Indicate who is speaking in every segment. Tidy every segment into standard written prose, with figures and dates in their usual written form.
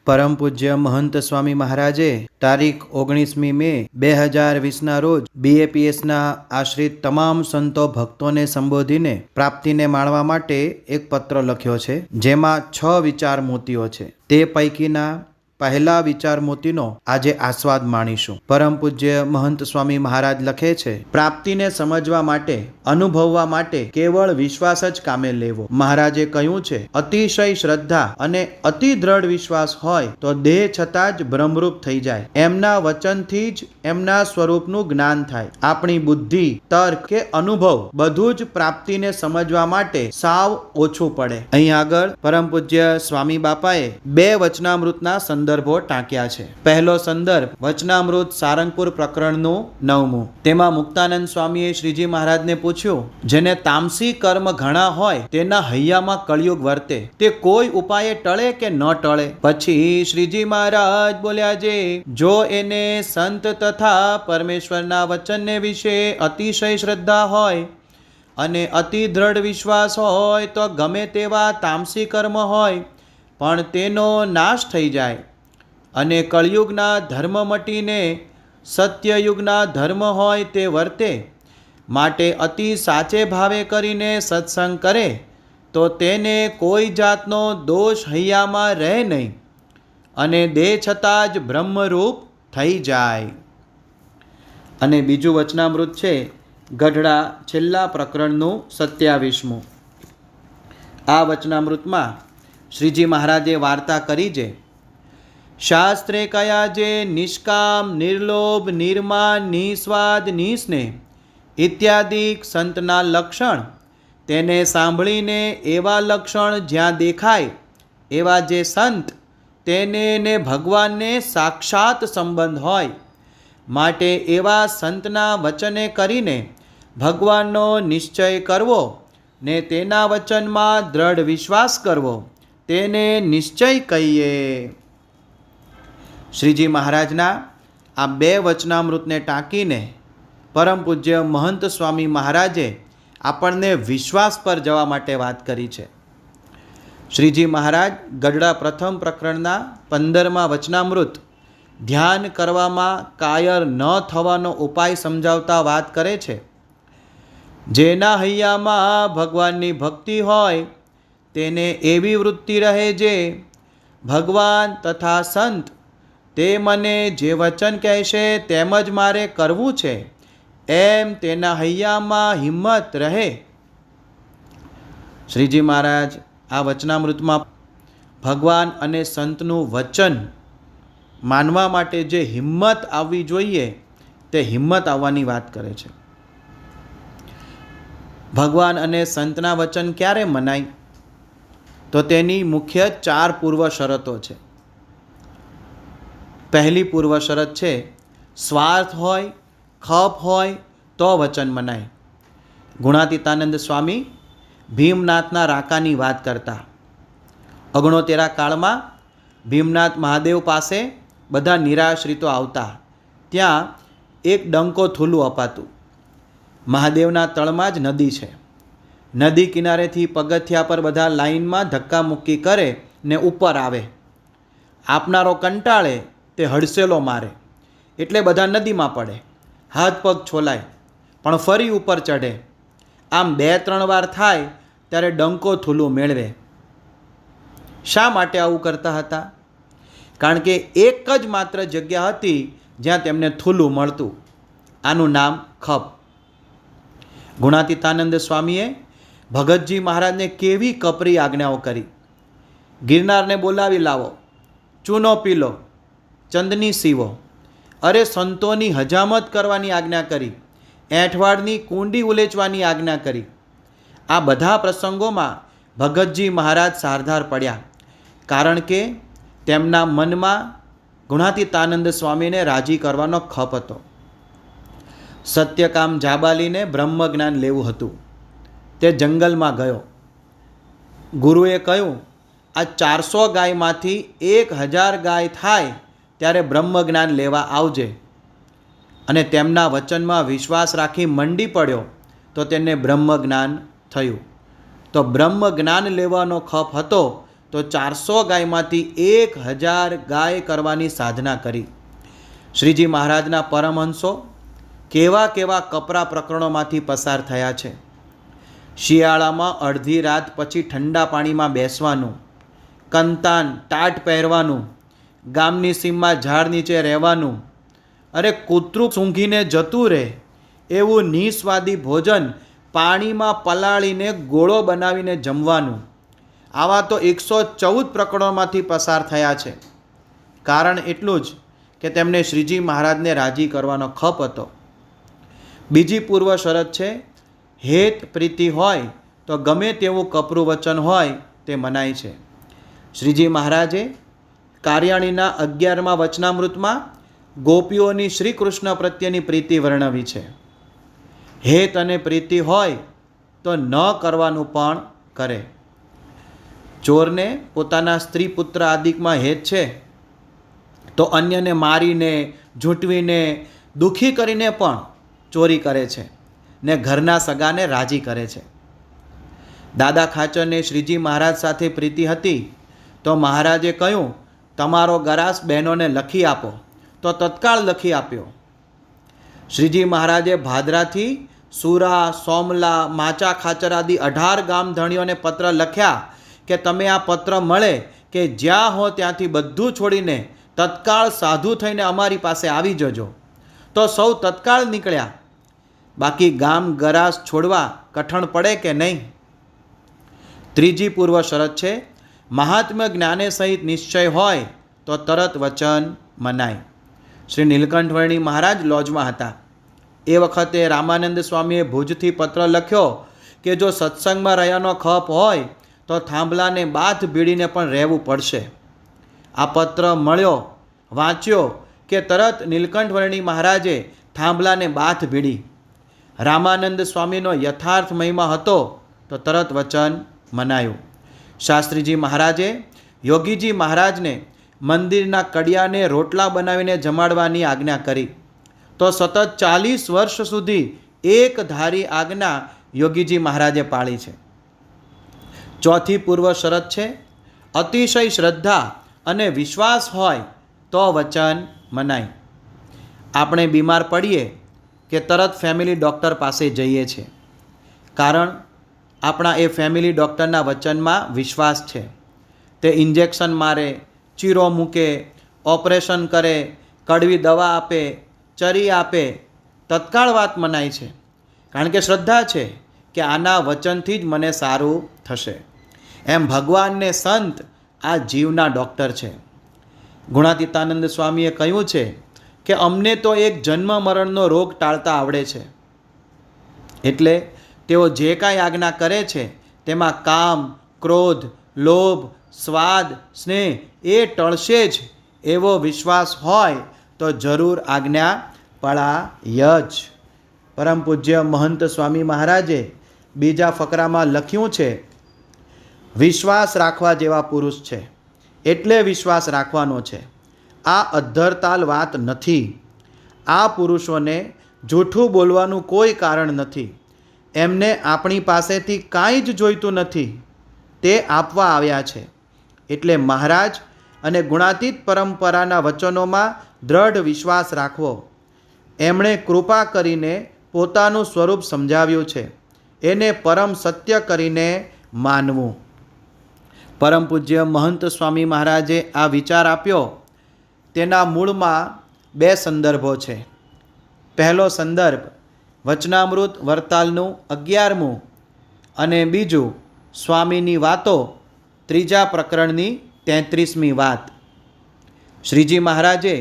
Speaker 1: પરમ પૂજ્ય મહંત સ્વામી મહારાજે તારીખ 19મી મે 2020ના રોજ BAPSના આશ્રિત તમામ સંતો ભક્તોને સંબોધીને પ્રાપ્તિને માણવા માટે એક પત્ર લખ્યો છે, જેમાં 6 વિચાર મોતીઓ છે. તે પૈકીના પહેલા વિચાર મોતીનો આજે આસ્વાદ માણીશું. પરમ પૂજ્ય મહંત સ્વામી મહારાજ લખે છે, પ્રાપ્તિને સમજવા માટે, અનુભવવા માટે કેવળ વિશ્વાસ જ કામે લેવો. મહારાજે કહ્યું છે, અતિશય શ્રદ્ધા અને અતિ દ્રઢ વિશ્વાસ હોય તો દેહ છતાં જ બ્રહ્મરૂપ થઈ જાય. એમના વચનથી જ એમના સ્વરૂપનું જ્ઞાન થાય. આપણી બુદ્ધિ, તર્ક કે અનુભવ બધું જ પ્રાપ્તિને સમજવા માટે સાવ ઓછું પડે. અહીં આગળ પરમ પૂજ્ય સ્વામી બાપાએ 2 વચનામૃતના સંદર્ભો ટાંક્યા છે. પહેલો સંદર્ભ વચનામૃત સારંગપુર પ્રકરણનું 9મું. તેમાં મુક્તાનંદ સ્વામીએ શ્રીજી મહારાજને પૂછ્યું, જેને તામસી કર્મ ઘણા હોય તેના હૈયામાં કળિયુગ વર્તે, તે કોઈ ઉપાયે ટળે કે ન ટળે? પછી શ્રીજી મહારાજ બોલ્યા, જે જો એને સંત તથા પરમેશ્વરના વચનને વિશે અતિશય શ્રદ્ધા હોય અને અતિ દ્રઢ વિશ્વાસ હોય તો ગમે તેવા તામસી કર્મ હોય પણ તેનો નાશ થઈ જાય અને કળિયુગના ધર્મ મટીને સત્યયુગના ધર્મ હોય તે વર્તે. માટે અતિ સાચે ભાવે કરીને સત્સંગ કરે તો તેને કોઈ જાતનો દોષ હૈયામાં રહે નહીં અને દેહ છતાં જ બ્રહ્મરૂપ થઈ જાય. અને બીજું વચનામૃત છે ગઢડા છેલ્લા પ્રકરણનું 27મું. આ વચનામૃતમાં શ્રીજી મહારાજે વાર્તા કરી છે, શાસ્ત્રે કયા જે નિષ્કામ, નિર્લોભ, નિર્માન, નિસ્વાદ, નિસ્નેહ ઇત્યાદિ સંતના લક્ષણ, તેને સાંભળીને એવા લક્ષણ જ્યાં દેખાય એવા જે સંત, તેને ને ભગવાનને સાક્ષાત સંબંધ હોય. માટે એવા સંતના વચને કરીને ભગવાનનો નિશ્ચય કરવો ને તેના વચનમાં દ્રઢ વિશ્વાસ કરવો, તેને નિશ્ચય કહીએ. શ્રીજી મહારાજના આ 2 વચનામૃતને ટાંકીને પરમ પૂજ્ય મહંત સ્વામી મહારાજે આપણને વિશ્વાસ પર જવા માટે વાત કરી છે. શ્રીજી મહારાજ ગઢડા પ્રથમ પ્રકરણના 15મા વચનામૃત ધ્યાન કરવામાં કાયર ન થવાનો ઉપાય સમજાવતા વાત કરે છે. જેના હૈયામાં ભગવાનની ભક્તિ હોય તેને એવી વૃત્તિ રહે જે ભગવાન તથા સંત તે મને જે વચન કહેશે તેમ જ મારે કરવું છે, એમ તેના હૈયામાં હિંમત રહે. શ્રીજી મહારાજ આ વચનામૃતમાં ભગવાન અને સંતનું વચન માનવા માટે જે હિંમત આવવી જોઈએ તે હિંમત આવવાની વાત કરે છે. ભગવાન અને સંતના વચન ક્યારે મનાય? તો તેની મુખ્ય 4 પૂર્વ શરતો છે. પહેલી પૂર્વ શરત છે, સ્વાર્થ હોય, ખપ હોય તો વચન મનાય. ગુણાતીતાનંદ સ્વામી ભીમનાથના રાકાની વાત કરતા. 69 કાળમાં ભીમનાથ મહાદેવ પાસે બધા નિરાશ્રિતો આવતા. ત્યાં એક ડંકો થૂલું અપાતું. મહાદેવના તળમાં જ નદી છે. નદી કિનારેથી પગથિયા પર બધા લાઈનમાં ધક્કા મુક્કી કરે ને ઉપર આવે. આપનારો કંટાળે તે હડસેલો મારે એટલે બધા નદીમાં પડે, હાથ પગ છોલાય, પણ ફરી ઉપર ચઢે. આમ 2-3 વાર થાય ત્યારે ડંકો થૂલું મેળવે. શા માટે આવું કરતા હતા? કારણ કે એક જ માત્ર જગ્યા હતી જ્યાં તેમને થૂલું મળતું. આનું નામ ખપ. ગુણાતીતાનંદ સ્વામીએ ભગતજી મહારાજને કેવી કપરી આજ્ઞાઓ કરી. ગિરનારને બોલાવી લાવો, ચૂનો પીલો, ચંદની સીવો. અરે સંતોની હજામત કરવાની આજ્ઞા કરી, એંઠવાડની કુંડી ઉલેચવાની આજ્ઞા કરી. આ બધા પ્રસંગોમાં ભગતજી મહારાજ સારધાર પડ્યા, કારણ કે તેમના મનમાં ગુણાતીતાનંદ સ્વામીને રાજી કરવાનો ખપ હતો. સત્યકામ જાબાલીને બ્રહ્મ જ્ઞાન લેવું હતું. તે જંગલમાં ગયો. ગુરુએ કહ્યું, આ 400 ગાયમાંથી 1000 ગાય થાય ત્યારે બ્રહ્મ જ્ઞાન લેવા આવજે. અને તેમના વચનમાં વિશ્વાસ રાખી મંડી પડ્યો તો તેને બ્રહ્મ જ્ઞાન થયું. તો બ્રહ્મ જ્ઞાન લેવાનો ખપ હતો તો 400 ગાયમાંથી 1000 ગાય કરવાની સાધના કરી. શ્રીજી મહારાજના પરમહંસો કેવા કેવા કપરા પ્રકરણોમાંથી પસાર થયા છે. શિયાળામાં અડધી રાત પછી ઠંડા પાણીમાં બેસવાનું, કંતાન ટાટ પહેરવાનું, ગામની સીમમાં ઝાડ નીચે રહેવાનું, અરે કૂતરું સૂંઘીને જતું રહે એવું નિસ્વાદી ભોજન પાણીમાં પલાળીને ગોળો બનાવીને જમવાનું. આવા તો 114 પ્રકરણોમાંથી પસાર થયા છે. કારણ એટલું જ કે તેમને શ્રીજી મહારાજને રાજી કરવાનો ખપ હતો. બીજી પૂર્વ શરત છે, હેત પ્રીતિ હોય તો ગમે તેવું કપરું વચન હોય તે મનાય છે. શ્રીજી મહારાજે કાર્યાણીના 11મા વચનામૃતમાં ગોપીઓની શ્રી કૃષ્ણ પ્રત્યેની પ્રીતિ વર્ણવી છે. હેત અને પ્રીતિ હોય તો ન કરવાનું પણ કરે. ચોરને પોતાના સ્ત્રી પુત્ર આદિકમાં હેત છે તો અન્યને મારીને, ઝૂંટવીને, દુઃખી કરીને પણ ચોરી કરે છે ને ઘરના સગાને રાજી કરે છે. દાદા ખાચરને શ્રીજી મહારાજ સાથે પ્રીતિ હતી તો મહારાજે કહ્યું, તમારો ગરાસ બહેનોને લખી આપો, તો તત્કાળ લખી આપ્યો. શ્રીજી મહારાજે ભાદરાથી સુરા, સોમલા, માચા ખાચર આદિ 18 ગામ ધણીઓને પત્ર લખ્યા કે તમે આ પત્ર મળે કે જ્યાં હો ત્યાંથી બધું છોડીને તત્કાળ સાધુ થઈને અમારી પાસે આવી જજો. તો સૌ તત્કાળ નીકળ્યા. બાકી ગામ ગરાસ છોડવા કઠણ પડે કે નહીં. ત્રીજી પૂર્વ શરત છે, મહાત્મ્ય જ્ઞાને સહિત નિશ્ચય હોય તો તરત વચન મનાય. શ્રી નીલકંઠવર્ણી મહારાજ લોજમાં હતા. એ વખતે રામાનંદ સ્વામીએ ભુજથી પત્ર લખ્યો કે જો સત્સંગમાં રહ્યાનો ખપ હોય તો થાંભલાને બાથ ભીડીને પણ રહેવું પડશે. આ પત્ર મળ્યો, વાંચ્યો કે તરત નીલકંઠવર્ણી મહારાજે થાંભલાને બાથ ભીડી. રામાનંદ સ્વામીનો યથાર્થ મહિમા હતો તો તરત વચન મનાયું. શાસ્ત્રીજી મહારાજે યોગીજી મહારાજને મંદિરના કડિયાને રોટલા બનાવીને જમાડવાની આજ્ઞા કરી. તો સતત 40 વર્ષ સુધી એક ધારી આજ્ઞા યોગીજી મહારાજે પાળી છે. ચોથી પૂર્વ શરત છે, અતિશય શ્રદ્ધા અને વિશ્વાસ હોય તો વચન મનાય. આપણે બીમાર પડીએ કે તરત ફેમિલી ડૉક્ટર પાસે જઈએ છીએ. કારણ આપણા એ ફેમિલી ડૉક્ટરના વચનમાં વિશ્વાસ છે. તે ઇન્જેક્શન મારે, ચીરો મૂકે, ઓપરેશન કરે, કડવી દવા આપે, ચરી આપે, તત્કાળ વાત મનાય છે. કારણ કે શ્રદ્ધા છે કે આના વચનથી જ મને સારું થશે. એમ ભગવાનને સંત આ જીવના ડૉક્ટર છે. ગુણાતીતાનંદ સ્વામીએ કહ્યું છે કે અમને તો એક જન્મ મરણનો રોગ ટાળતા આવડે છે. એટલે તેઓ જે કાંઈ આજ્ઞા કરે છે તેમાં કામ, ક્રોધ, લોભ, સ્વાદ, સ્નેહ એ ટળશે જ એવો વિશ્વાસ હોય તો જરૂર આજ્ઞા પળાય જ. પરમ પૂજ્ય મહંત સ્વામી મહારાજે બીજા ફકરામાં લખ્યું છે, વિશ્વાસ રાખવા જેવા પુરુષ છે એટલે વિશ્વાસ રાખવાનો છે. આ અધ્ધરતાલ વાત નથી. આ પુરુષોને જૂઠું બોલવાનું કોઈ કારણ નથી. એમને આપણી પાસેથી કાંઈ જ જોઈતું નથી. તે આપવા આવ્યા છે. એટલે મહારાજ અને ગુણાતીત પરંપરાના વચનોમાં દ્રઢ વિશ્વાસ રાખવો. એમણે કૃપા કરીને પોતાનું સ્વરૂપ સમજાવ્યું છે, એને પરમ સત્ય કરીને માનવું. પરમ પૂજ્ય મહંત સ્વામી મહારાજે આ વિચાર આપ્યો તેના મૂળમાં 2 સંદર્ભો છે. પહેલો સંદર્ભ વચનામૃત વરતાલનું 11મું અને બીજું સ્વામીની વાતો 3જા પ્રકરણની 33મી વાત. શ્રીજી મહારાજે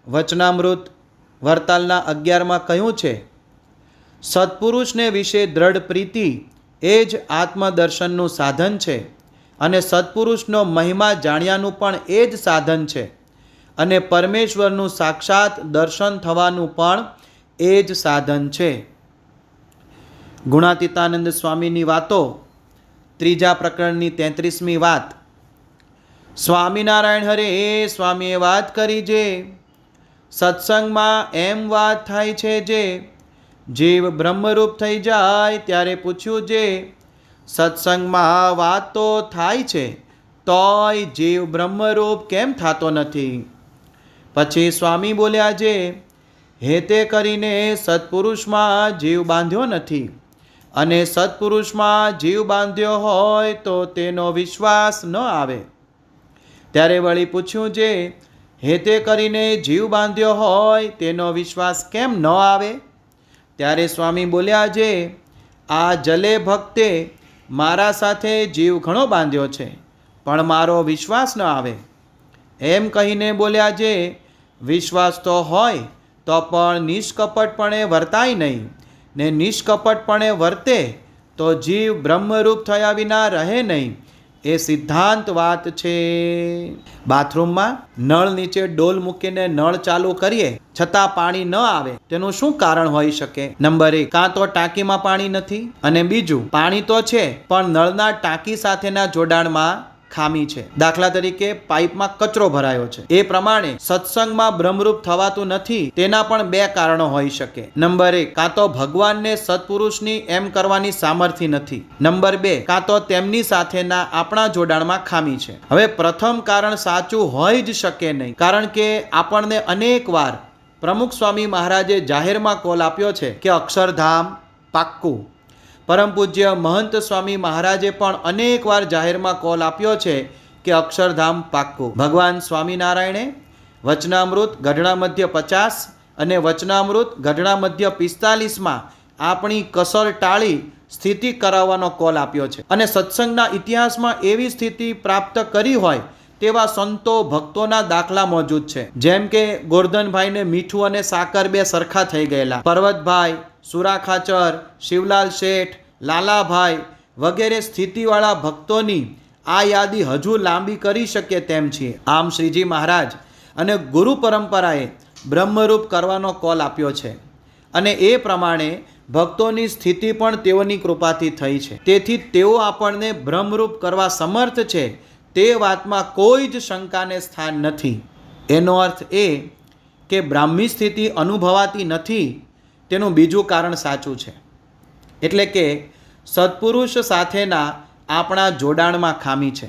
Speaker 1: વચનામૃત વરતાલના 11માં કહ્યું છે, સત્પુરુષને વિશે દ્રઢ પ્રીતિ એ જ આત્મદર્શનનું સાધન છે અને સત્પુરુષનો મહિમા જાણ્યાનું પણ એ જ સાધન છે અને પરમેશ્વરનું સાક્ષાત દર્શન થવાનું પણ એ જ સાધન છે. ગુણાતીતાનંદ સ્વામીની વાતો 3જા પ્રકરણની 33મી વાત. સ્વામિનારાયણ હરે સ્વામીએ વાત કરી જે સત્સંગમાં એમ વાત થાય છે જે જીવ બ્રહ્મરૂપ થઈ જાય ત્યારે પૂછ્યું જે સત્સંગમાં વાત તો થાય છે તોય જીવ બ્રહ્મરૂપ કેમ થતો નથી? પછી સ્વામી બોલ્યા છે, હેતે કરીને સત્પુરુષમાં જીવ બાંધ્યો નથી, અને સત્પુરુષમાં જીવ બાંધ્યો હોય તો તેનો વિશ્વાસ ન આવે. ત્યારે વળી પૂછ્યું છે, હેતે કરીને જીવ બાંધ્યો હોય તેનો વિશ્વાસ કેમ ન આવે? ત્યારે સ્વામી બોલ્યા છે, આ જલે ભક્તે મારા સાથે જીવ ઘણો બાંધ્યો છે, પણ મારો વિશ્વાસ ન આવે. એમ કહીને બોલ્યા છે, વિશ્વાસ તો હોય તો પણ નિષ્કપટપણે વર્તાય નહીં, ને નિષ્કપટપણે વર્તે તો જીવ બ્રહ્મરૂપ થયા વિના રહે નહીં. એ સિદ્ધાંત વાત છે. બાથરૂમમાં નળ નીચે ડોલ મૂકીને નળ ચાલુ કરીએ છતાં પાણી ન આવે, તેનું શું કારણ હોઈ શકે? નંબર 1, કાં તો ટાંકીમાં પાણી નથી, અને બીજું, પાણી તો છે પણ નળના ટાંકી સાથેના જોડાણમાં ખામી છે. દાખલા તરીકે પાઇપમાં કચરો ભરાયો છે. એ પ્રમાણે સત્સંગમાં બ્રહ્મરૂપ થવાતું નથી. તેના પણ 2 કારણો હોઈ શકે. નંબર 1, કાં તો ભગવાનને સત્પુરુષની એમ કરવાની સામર્થ્ય નથી. નંબર 2, કાં તો તેમની સાથેના આપણા જોડાણમાં ખામી છે. હવે પ્રથમ કારણ સાચું હોઈ જ શકે નહીં, કારણ કે આપણને અનેક વાર પ્રમુખ સ્વામી મહારાજે જાહેરમાં કોલ આપ્યો છે કે અક્ષરધામ પાક્કું. પરમ પૂજ્ય મહંત સ્વામી મહારાજે પણ અનેક વાર જાહેરમાં કોલ આપ્યો છે કે અક્ષરધામ પાક્કું. ભગવાન સ્વામિનારાયણે વચનામૃત ગઢડા મધ્ય 50 અને વચનામૃત ગઢડા મધ્ય 45માં આપણી કસર ટાળી સ્થિતિ કરાવવાનો કોલ આપ્યો છે. અને સત્સંગના ઇતિહાસમાં એવી સ્થિતિ પ્રાપ્ત કરી હોય તેવા સંતો ભક્તોના દાખલા મોજૂદ છે. જેમ કે ગોરધનભાઈને મીઠું અને સાકર 2 સરખા થઈ ગયેલા, પર્વતભાઈ, સુરા ખાચર, શિવલાલ શેઠ, લાલાભાઈ વગેરે સ્થિતિવાળા ભક્તોની આ યાદી હજુ લાંબી કરી શકે તેમ છીએ. આમ શ્રીજી મહારાજ અને ગુરુ પરંપરાએ બ્રહ્મરૂપ કરવાનો કોલ આપ્યો છે, અને એ પ્રમાણે ભક્તોની સ્થિતિ પણ તેઓની કૃપાથી થઈ છે. તેથી તેઓ આપણને બ્રહ્મરૂપ કરવા સમર્થ છે, તે વાતમાં કોઈ જ શંકાને સ્થાન નથી. એનો અર્થ એ કે બ્રાહ્મી સ્થિતિ અનુભવાતી નથી તેનું બીજું કારણ સાચું છે, એટલે કે સત્પુરુષ સાથેના આપણા જોડાણમાં ખામી છે.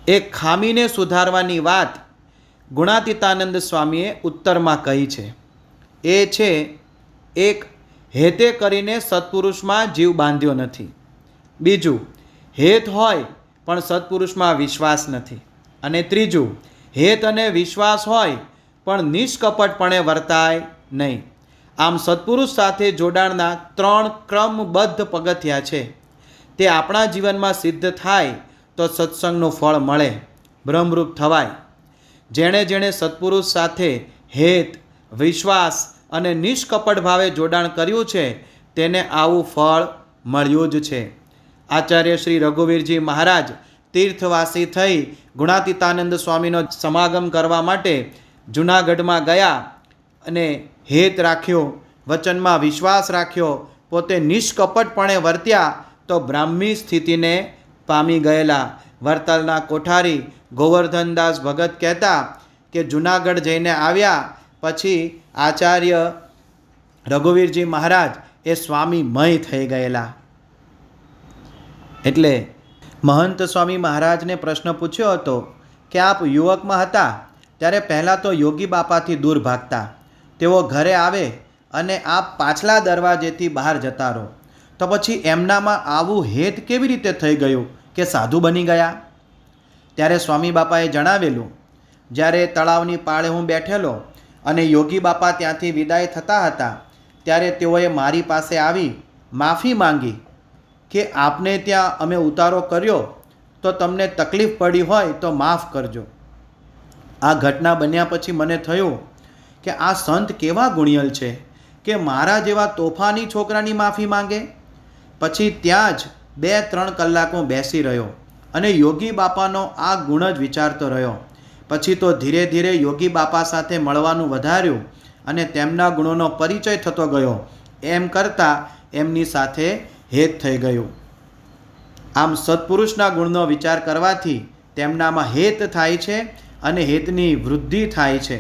Speaker 1: એ ખામીને સુધારવાની વાત ગુણાતીતાનંદ સ્વામીએ ઉત્તરમાં કહી છે. એ છે, 1, હેતે કરીને સત્પુરુષમાં જીવ બાંધ્યો નથી. બીજું, હેત હોય પણ સત્પુરુષમાં વિશ્વાસ નથી. અને ત્રીજું, હેત અને વિશ્વાસ હોય પણ નિષ્કપટપણે વર્તાય નહીં. આમ સત્પુરુષ સાથે જોડાણના 3 ક્રમબદ્ધ પગથિયા છે. તે આપણા જીવનમાં સિદ્ધ થાય તો સત્સંગનું ફળ મળે, બ્રહ્મરૂપ થવાય. જેણે જેણે સત્પુરુષ સાથે હેત, વિશ્વાસ અને નિષ્કપટ ભાવે જોડાણ કર્યું છે તેને આવું ફળ મળ્યું જ છે. આચાર્ય શ્રી રઘુવીરજી મહારાજ તીર્થવાસી થઈ ગુણાતીતાનંદ સ્વામીનો સમાગમ કરવા માટે જૂનાગઢમાં ગયા અને હેત રાખ્યો, વચનમાં વિશ્વાસ રાખ્યો, પોતે નિષ્કપટપણે વર્ત્યા તો બ્રાહ્મી સ્થિતિને પામી ગયેલા. વરતલના કોઠારી ગોવર્ધનદાસ ભગત કહેતા કે જૂનાગઢ જઈને આવ્યા પછી આચાર્ય રઘુવીરજી મહારાજ એ સ્વામીમય થઈ ગયેલા. એટલે મહંત સ્વામી મહારાજને પ્રશ્ન પૂછ્યો હતો કે આપ યુવકમાં હતા ત્યારે પહેલાં તો યોગી બાપાથી દૂર ભાગતા, તેઓ ઘરે આવે અને આપ પાછલા દરવાજેથી બહાર જતા રહો, તો પછી એમનામાં આવું હેત કેવી રીતે થઈ ગયું કે સાધુ બની ગયા? ત્યારે સ્વામી બાપાએ જણાવેલું, જ્યારે તળાવની પાળે હું બેઠેલો અને યોગી બાપા ત્યાંથી વિદાય થતા હતા ત્યારે તેઓએ મારી પાસે આવી માફી માંગી કે આપને ત્યાં અમે ઉતારો કર્યો તો તમને તકલીફ પડી હોય તો માફ કરજો. આ ઘટના બન્યા પછી મને થયું કે આ સંત કેવા ગુણિયલ છે કે મારા જેવા તોફાની છોકરાની માફી માંગે. પછી ત્યાં જ 2-3 કલાક હું બેસી રહ્યો અને યોગી બાપાનો આ ગુણ જ વિચારતો રહ્યો. પછી તો ધીરે ધીરે યોગી બાપા સાથે મળવાનું વધાર્યું અને તેમના ગુણોનો પરિચય થતો ગયો. એમ કરતાં એમની સાથે હેત થઈ ગયું. આમ સત્પુરુષના ગુણનો વિચાર કરવાથી તેમનામાં હેત થાય છે અને હેતની વૃદ્ધિ થાય છે.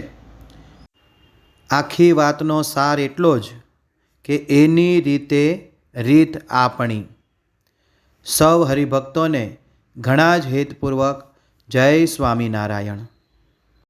Speaker 1: આખી વાતનો સાર એટલો જ કે એની રીતે રીત આપણી. સૌ હરિભક્તોને ઘણા જ હેતપૂર્વક જય સ્વામિનારાયણ.